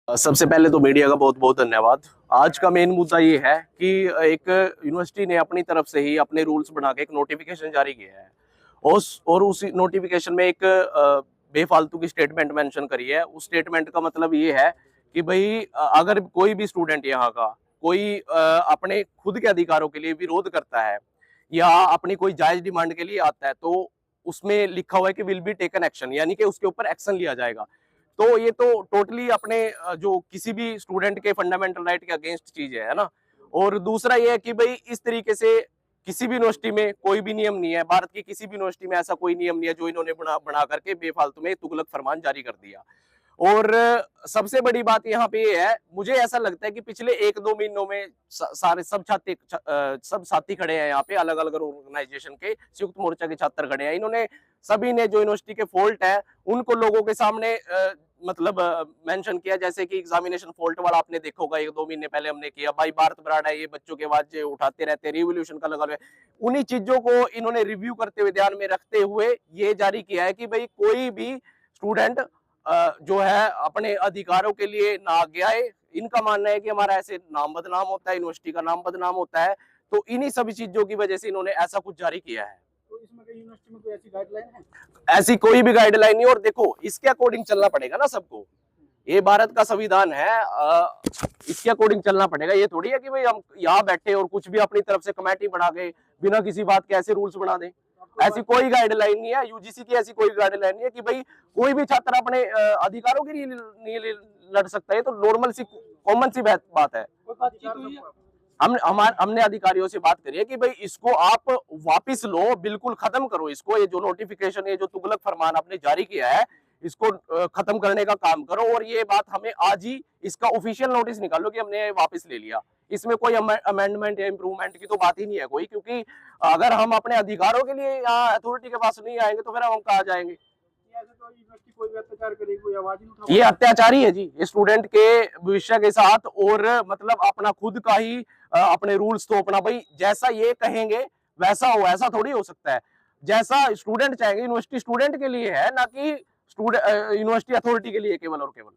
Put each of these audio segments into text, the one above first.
सबसे पहले तो मीडिया का बहुत बहुत धन्यवाद। आज का मेन मुद्दा ये है कि एक यूनिवर्सिटी ने अपनी तरफ से ही अपने रूल्स बना के एक नोटिफिकेशन जारी किया है और उस नोटिफिकेशन में एक बेफालतू की स्टेटमेंट मेंशन करी है। उस स्टेटमेंट का मतलब ये है कि भाई अगर कोई भी स्टूडेंट यहाँ का कोई अपने खुद के अधिकारों के लिए विरोध करता है या अपनी कोई जायज डिमांड के लिए आता है तो उसमें लिखा हुआ है कि विल बी टेकन एक्शन, यानी कि उसके ऊपर एक्शन लिया जाएगा। तो ये तो टोटली अपने जो किसी भी स्टूडेंट के फंडामेंटल राइट के अगेंस्ट चीज है ना। और दूसरा ये है कि भाई इस तरीके से किसी भी यूनिवर्सिटी में कोई भी नियम नहीं है, भारत की किसी भी यूनिवर्सिटी में ऐसा कोई नियम नहीं है जो इन्होंने बना करके बेफालतू में तुगलक फरमान जारी कर दिया। और सबसे बड़ी बात यहाँ पे ये है, मुझे ऐसा लगता है कि पिछले 1-2 महीनों में सारे सब साथी खड़े हैं यहाँ पे, अलग अलग ऑर्गेनाइजेशन के संयुक्त मोर्चा के छात्र खड़े हैं। इन्होंने सभी ने जो यूनिवर्सिटी के फॉल्ट है उनको लोगों के सामने मतलब मेंशन किया। जैसे कि एग्जामिनेशन फॉल्ट वाला आपने देखा होगा, 1-2 महीने पहले हमने किया। भाई भारत ब्रांड है, ये बच्चों के आवाज उठाते रहते हैं, रिवोल्यूशन का लगा हुआ है। उन्हीं चीजों को इन्होंने रिव्यू करते हुए, ध्यान में रखते हुए ये जारी किया है कि भाई कोई भी स्टूडेंट जो है अपने अधिकारों के लिए ना आगे आए। इनका मानना है कि हमारा ऐसे नाम बदनाम होता है, यूनिवर्सिटी का नाम बदनाम होता है। तो इन्हीं सभी चीजों की वजह से इन्होंने ऐसा कुछ जारी किया है। तो इसमें कई यूनिवर्सिटी में कोई ऐसी गाइडलाइन है? ऐसी कोई भी गाइडलाइन नहीं। और देखो, इसके अकॉर्डिंग चलना पड़ेगा ना सबको। ये भारत का संविधान है, इसके अकॉर्डिंग चलना पड़ेगा। ये थोड़ी है कि भाई हम यहाँ बैठे और कुछ भी अपनी तरफ से कमेटी बना के बिना किसी बात के ऐसे रूल्स बना दें। ऐसी कोई गाइडलाइन नहीं है, यूजीसी की ऐसी कोई गाइडलाइन नहीं है कि भाई कोई भी छात्र अपने अधिकारों के लिए नहीं लड़ सकता है। तो नॉर्मल सी कॉमन सी बात है। हमने अधिकारियों से बात करी है कि भाई इसको आप वापस लो, बिल्कुल खत्म करो इसको। ये जो नोटिफिकेशन, ये जो तुगलक फरमान आपने जारी किया है, इसको खत्म करने का काम करो। और ये बात हमें आज ही इसका ऑफिशियल नोटिस निकालो कि हमने वापस ले लिया। इसमें कोई अमेंडमेंट या इंप्रूवमेंट की तो बात ही नहीं है कोई, क्योंकि अगर हम अपने अधिकारों के लिए यहाँ अथॉरिटी के पास नहीं आएंगे तो फिर हम कहाँ जाएंगे। ये अत्याचारी है जी, ये स्टूडेंट के भविष्य के साथ। और मतलब अपना खुद का ही अपने रूल्स तो अपना भाई जैसा ये कहेंगे वैसा हो, ऐसा थोड़ी हो सकता है। जैसा स्टूडेंट चाहेंगे, यूनिवर्सिटी स्टूडेंट के लिए है, ना कि यूनिवर्सिटी अथॉरिटी के लिए केवल और केवल।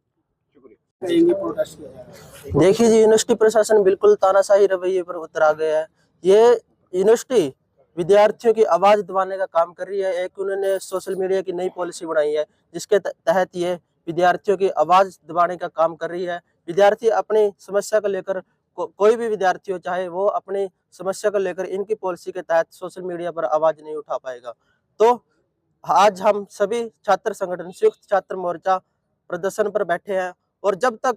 देखिए जी, यूनिवर्सिटी प्रशासन बिल्कुल तानाशाही रवैये पर उतर आ गया है। ये यूनिवर्सिटी विद्यार्थियों की आवाज दबाने का काम कर रही है। एक उन्होंने सोशल मीडिया की नई पॉलिसी बनाई है जिसके तहत ये विद्यार्थियों की आवाज दबाने का काम कर रही है। विद्यार्थी अपनी समस्या को लेकर कोई भी विद्यार्थी हो, चाहे वो अपनी समस्या को लेकर इनकी पॉलिसी के तहत सोशल मीडिया पर आवाज नहीं उठा पाएगा। तो आज हम सभी छात्र संगठन संयुक्त छात्र मोर्चा प्रदर्शन पर बैठे हैं और जब तक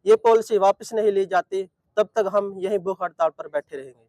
ये पॉलिसी वापस नहीं ली जाती तब तक हम यही भूख हड़ताल पर बैठे रहेंगे।